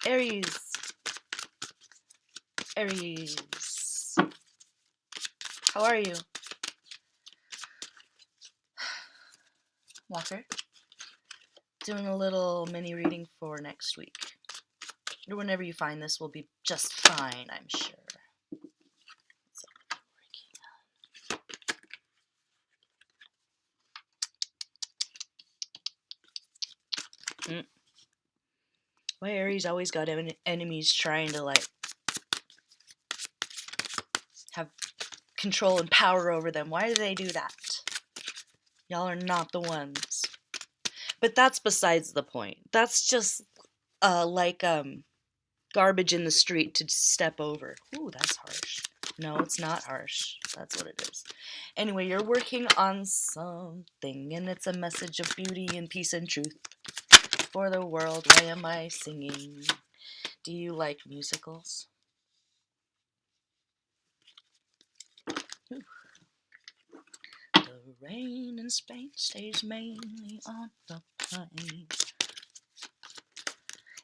Aries. Aries. How are you? Walker. Doing a little mini reading for next week. Or whenever you find this will be just fine, I'm sure. Why Aries always got enemies trying to like have control and power over them. Why do they do that? Y'all are not the ones. But that's besides the point. That's just like garbage in the street to step over. Ooh, that's harsh. No, it's not harsh. That's what it is. Anyway, you're working on something, and it's a message of beauty and peace and truth for the world. Why am I singing? Do you like musicals? Ooh. The rain in Spain stays mainly on the plain.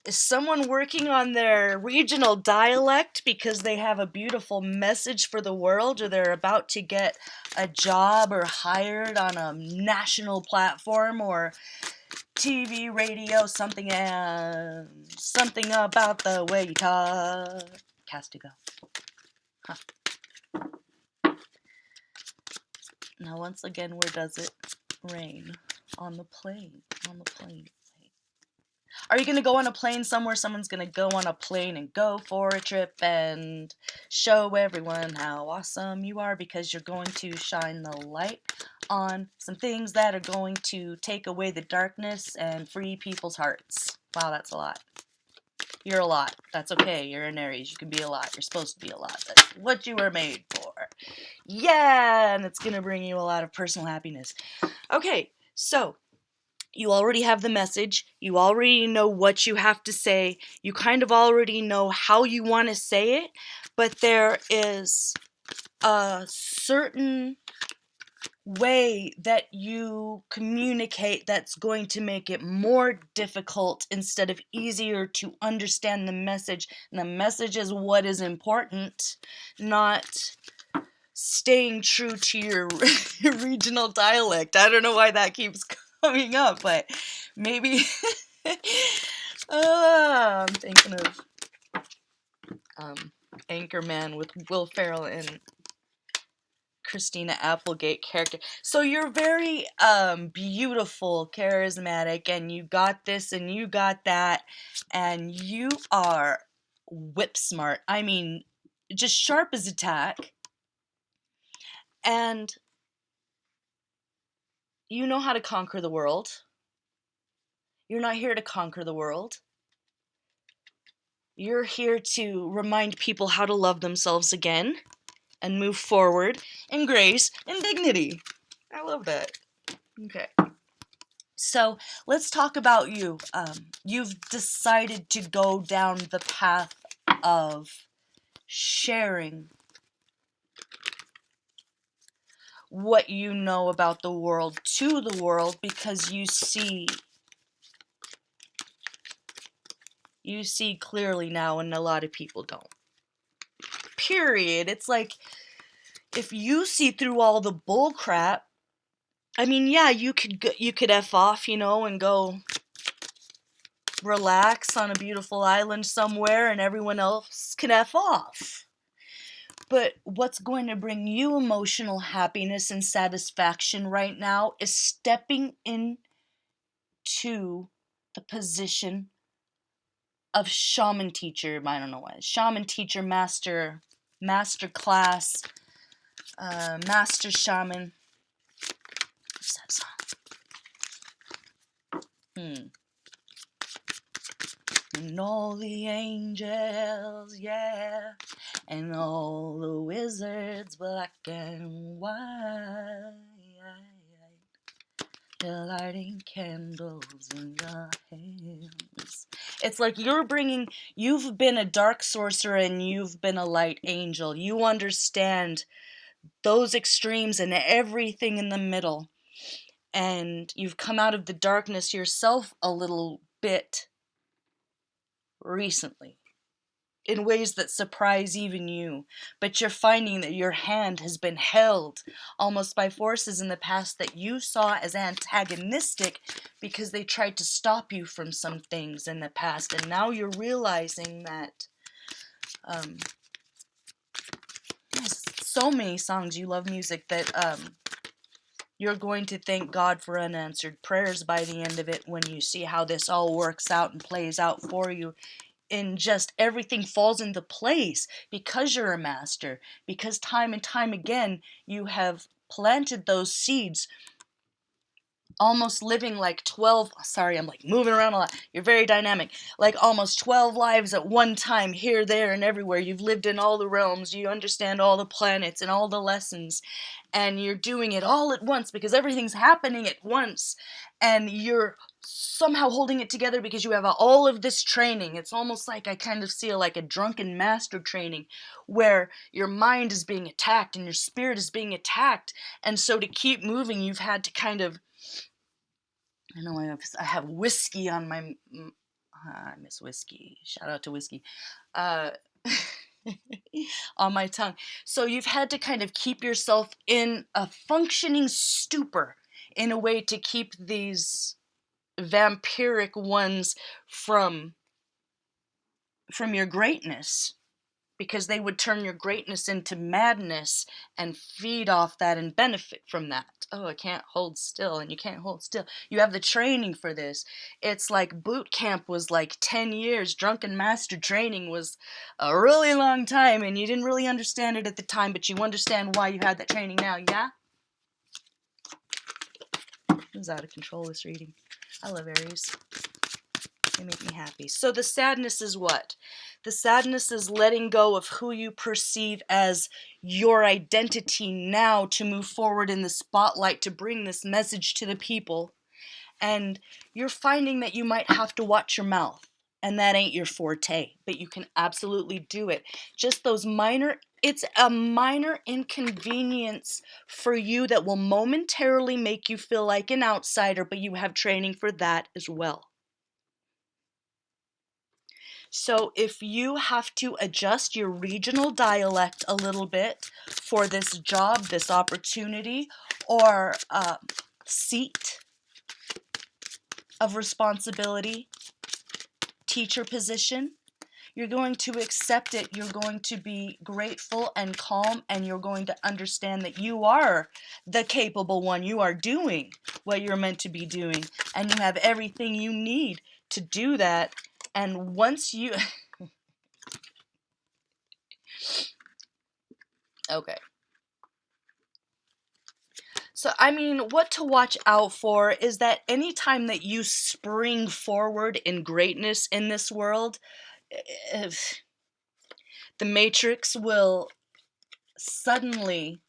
Is someone working on their regional dialect because they have a beautiful message for the world, or they're about to get a job or hired on a national platform or TV, radio, something about the way you talk? Castigo. Huh. Now once again, where does it rain? On the plane. On the plane. Are you going to go on a plane somewhere? Someone's going to go on a plane and go for a trip and show everyone how awesome you are because you're going to shine the light on some things that are going to take away the darkness and free people's hearts. Wow, that's a lot. You're a lot. That's okay. You're an Aries. You can be a lot. You're supposed to be a lot. That's what you were made for. Yeah, and it's going to bring you a lot of personal happiness. Okay, so you already have the message. You already know what you have to say. You kind of already know how you want to say it, but there is a certain way that you communicate that's going to make it more difficult instead of easier to understand the message. And the message is what is important, not staying true to your regional dialect. I don't know why that keeps coming up, but maybe I'm thinking of Anchorman with Will Ferrell and Christina Applegate character. So you're very beautiful, charismatic, and you got this and you got that, and you are whip smart. I mean, just sharp as a tack. And you know how to conquer the world. You're not here to conquer the world. You're here to remind people how to love themselves again and move forward in grace and dignity. I love that. Okay. So let's talk about you. You've decided to go down the path of sharing what you know about the world to the world because you see clearly now and a lot of people don't. Period. It's like if you see through all the bull crap, I mean, yeah, you could F off, and go relax on a beautiful island somewhere and everyone else can F off. But what's going to bring you emotional happiness and satisfaction right now is stepping into the position of shaman teacher. I don't know what. Shaman teacher, master class, master shaman. What's that song? And all the angels, yeah, and all the wizards, black and white, they're lighting candles in their hands. It's like you've been a dark sorcerer and you've been a light angel. You understand those extremes and everything in the middle. And you've come out of the darkness yourself a little bit recently in ways that surprise even you, but you're finding that your hand has been held almost by forces in the past that you saw as antagonistic because they tried to stop you from some things in the past, and now you're realizing that so many songs, you love music, that you're going to thank God for unanswered prayers by the end of it when you see how this all works out and plays out for you. And just everything falls into place because you're a master, because time and time again you have planted those seeds, almost living like 12, sorry, I'm like moving around a lot, you're very dynamic, like almost 12 lives at one time, here, there, and everywhere. You've lived in all the realms, you understand all the planets and all the lessons, and you're doing it all at once because everything's happening at once, and you're somehow holding it together because you have all of this training. It's almost like I kind of see like a drunken master training where your mind is being attacked and your spirit is being attacked, and so to keep moving you've had to kind of, I know I have whiskey on my, I miss whiskey, shout out to whiskey, uh, on my tongue. So you've had to kind of keep yourself in a functioning stupor in a way to keep these vampiric ones from your greatness, because they would turn your greatness into madness and feed off that and benefit from that. Oh, I can't hold still, and you can't hold still. You have the training for this. It's like boot camp was like 10 years. Drunken master training was a really long time, and you didn't really understand it at the time, but you understand why you had that training now, yeah? It was out of control, this reading. I love Aries. They make me happy. So the sadness is what? The sadness is letting go of who you perceive as your identity now to move forward in the spotlight to bring this message to the people. And you're finding that you might have to watch your mouth. And that ain't your forte, but you can absolutely do it. Just those minor, it's a minor inconvenience for you that will momentarily make you feel like an outsider, but you have training for that as well. So if you have to adjust your regional dialect a little bit for this job, this opportunity, or seat of responsibility, teacher position, you're going to accept it, you're going to be grateful and calm, and you're going to understand that you are the capable one. You are doing what you're meant to be doing, and you have everything you need to do that. And once you... Okay. So, I mean, what to watch out for is that anytime that you spring forward in greatness in this world, if the Matrix will suddenly...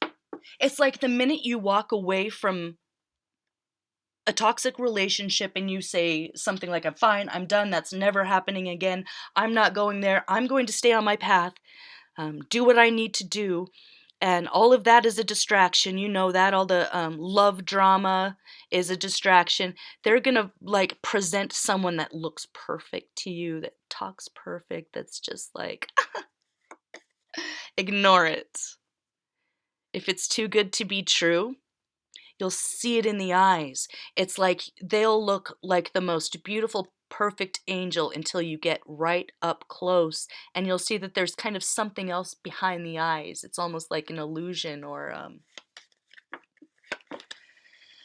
It's like the minute you walk away from a toxic relationship and you say something like, I'm fine, I'm done, that's never happening again, I'm not going there, I'm going to stay on my path, do what I need to do, and all of that is a distraction, you know that, all the love drama is a distraction. They're gonna like present someone that looks perfect to you, that talks perfect, that's just like, ignore it. If it's too good to be true, you'll see it in the eyes. It's like they'll look like the most beautiful, perfect angel until you get right up close, and you'll see that there's kind of something else behind the eyes. It's almost like an illusion, or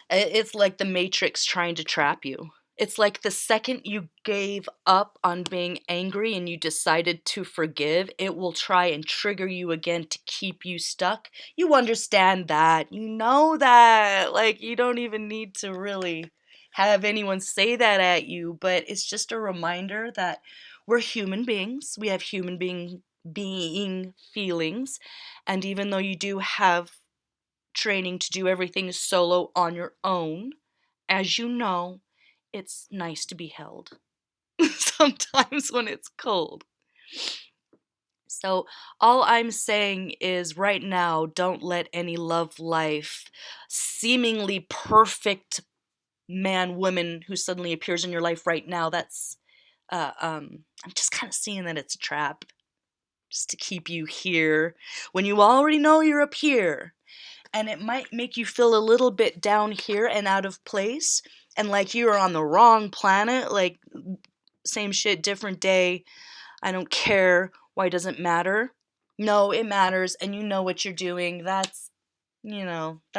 it's like the Matrix trying to trap you. It's like the second you gave up on being angry and you decided to forgive, it will try and trigger you again to keep you stuck. You understand that. You know that. Like, you don't even need to really have anyone say that at you, but it's just a reminder that we're human beings. We have human being feelings. And even though you do have training to do everything solo on your own, as you know, it's nice to be held sometimes when it's cold. So all I'm saying is right now, don't let any love life, seemingly perfect man, woman who suddenly appears in your life right now, that's I'm just kind of seeing that it's a trap, just to keep you here when you already know you're up here. And it might make you feel a little bit down here and out of place, and like you are on the wrong planet, like same shit, different day. I don't care. Why does it matter? No, it matters, and you know what you're doing. That's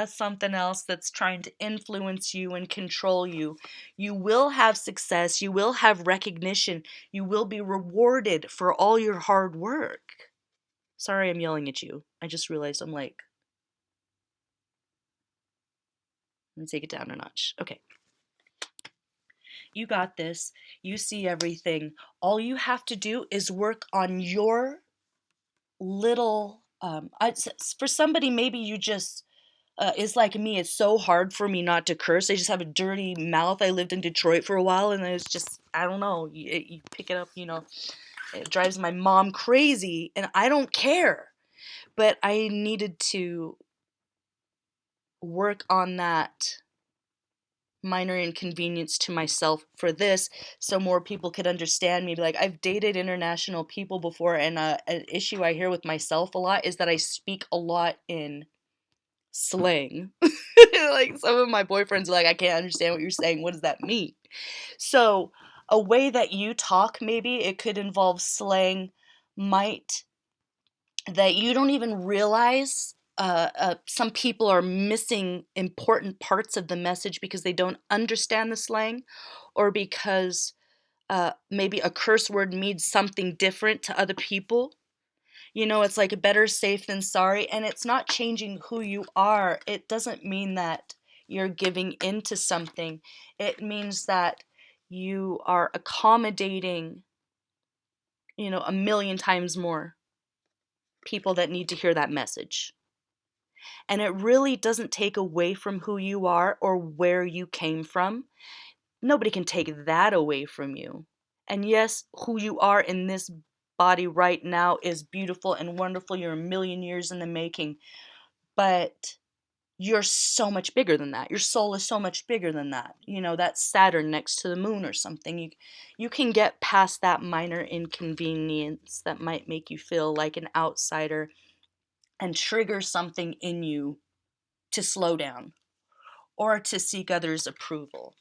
something else that's trying to influence you and control you. You will have success. You will have recognition. You will be rewarded for all your hard work. Sorry, I'm yelling at you. I just realized I'm like, let me take it down a notch. Okay. You got this. You see everything. All you have to do is work on your little. For somebody, maybe you just. It's like me. It's so hard for me not to curse. I just have a dirty mouth. I lived in Detroit for a while, and it's just, I don't know. You pick it up, it drives my mom crazy, and I don't care. But I needed to work on that minor inconvenience to myself for this, so more people could understand me. Like, I've dated international people before, and an issue I hear with myself a lot is that I speak a lot in slang. Like, some of my boyfriends are like, I can't understand what you're saying. What does that mean? So a way that you talk, maybe it could involve slang, might that you don't even realize. Some people are missing important parts of the message because they don't understand the slang, or because maybe a curse word means something different to other people. It's like better safe than sorry, and it's not changing who you are. It doesn't mean that you're giving into something. It means that you are accommodating, a million times more people that need to hear that message. And it really doesn't take away from who you are or where you came from. Nobody can take that away from you. And yes, who you are in this body right now is beautiful and wonderful. You're a million years in the making. But you're so much bigger than that. Your soul is so much bigger than that. That's Saturn next to the moon or something. You can get past that minor inconvenience that might make you feel like an outsider and trigger something in you to slow down, or to seek others' approval,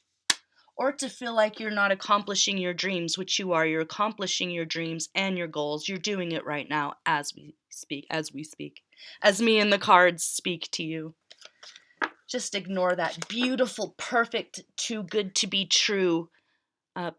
or to feel like you're not accomplishing your dreams, which you are. You're accomplishing your dreams and your goals. You're doing it right now as we speak, as me and the cards speak to you. Just ignore that beautiful, perfect, too good to be true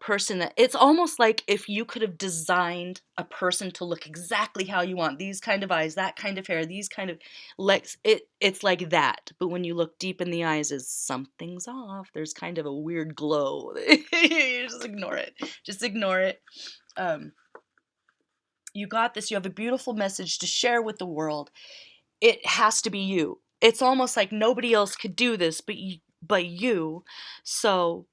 person. That it's almost like if you could have designed a person to look exactly how you want, these kind of eyes, that kind of hair, these kind of legs. It's like that, but when you look deep in the eyes, is something's off. There's kind of a weird glow. You just ignore it. Just ignore it. You got this. You have a beautiful message to share with the world. It has to be you. It's almost like nobody else could do this but you. So,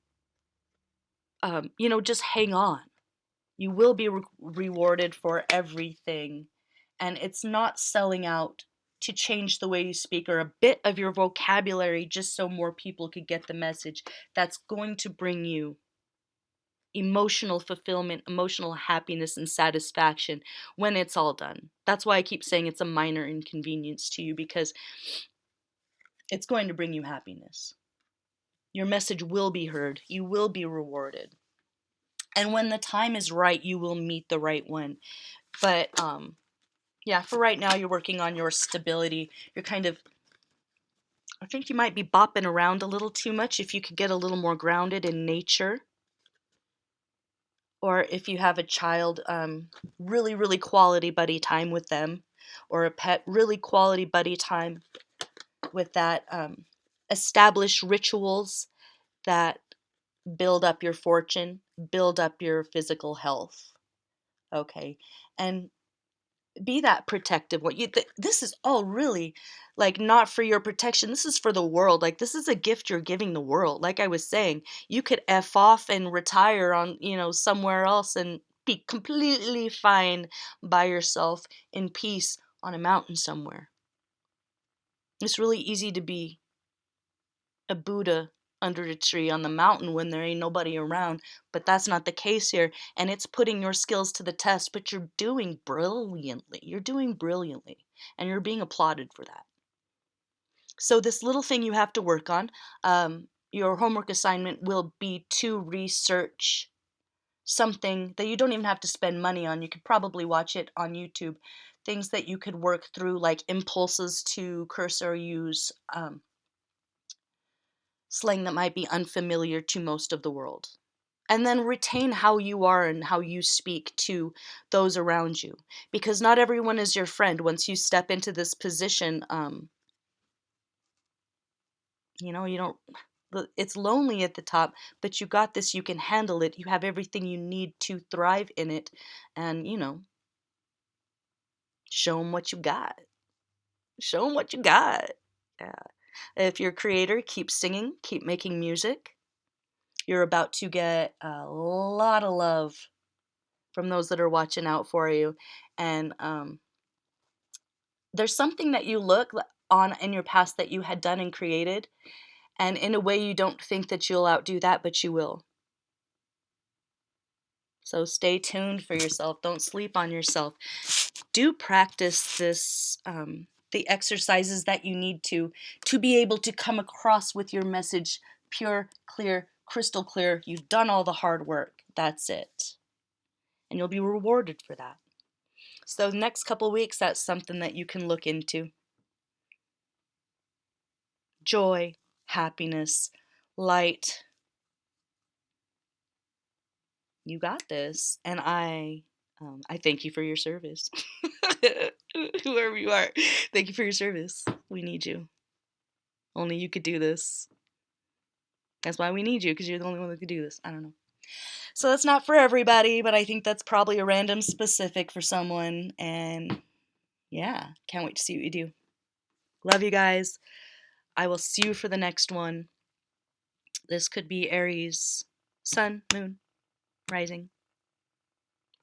just hang on. You will be rewarded for everything. And it's not selling out to change the way you speak or a bit of your vocabulary just so more people could get the message. That's going to bring you emotional fulfillment, emotional happiness, and satisfaction when it's all done. That's why I keep saying it's a minor inconvenience to you, because it's going to bring you happiness. Your message will be heard. You will be rewarded. And when the time is right, you will meet the right one. But yeah, for right now, you're working on your stability. You're I think you might be bopping around a little too much. If you could get a little more grounded in nature. Or if you have a child, really, really quality buddy time with them. Or a pet, really quality buddy time with that. Establish rituals that build up your fortune, build up your physical health. Okay. And be that protective one. This is all really like not for your protection. This is for the world. Like, this is a gift you're giving the world. Like I was saying, you could F off and retire on, somewhere else and be completely fine by yourself in peace on a mountain somewhere. It's really easy to be a Buddha under a tree on the mountain when there ain't nobody around, but that's not the case here, and it's putting your skills to the test, but you're doing brilliantly. You're doing brilliantly, and you're being applauded for that. So this little thing you have to work on, your homework assignment will be to research something that you don't even have to spend money on. You could probably watch it on YouTube. Things that you could work through, like impulses to curse or use slang that might be unfamiliar to most of the world. And then retain how you are and how you speak to those around you. Because not everyone is your friend. Once you step into this position, you don't, it's lonely at the top, but you got this, you can handle it. You have everything you need to thrive in it. And, show them what you got. Show them what you got. Yeah. If you're a creator, keep singing, keep making music. You're about to get a lot of love from those that are watching out for you. And there's something that you look on in your past that you had done and created. And in a way, you don't think that you'll outdo that, but you will. So stay tuned for yourself. Don't sleep on yourself. Do practice this, the exercises that you need to be able to come across with your message pure, clear, crystal clear. You've done all the hard work. That's it. And you'll be rewarded for that. So the next couple weeks, that's something that you can look into. Joy, happiness, light. You got this. And I thank you for your service. Whoever you are, thank you for your service. We need you. Only you could do this. That's why we need you, because you're the only one that could do this. I don't know. So that's not for everybody, but I think that's probably a random specific for someone. And yeah, can't wait to see what you do. Love you guys. I will see you for the next one. This could be Aries, Sun, Moon, Rising.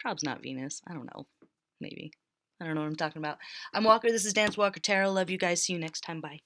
Probably not Venus. I don't know. Maybe. I don't know what I'm talking about. I'm Walker. This is Dance Walker Tarot. Love you guys. See you next time. Bye.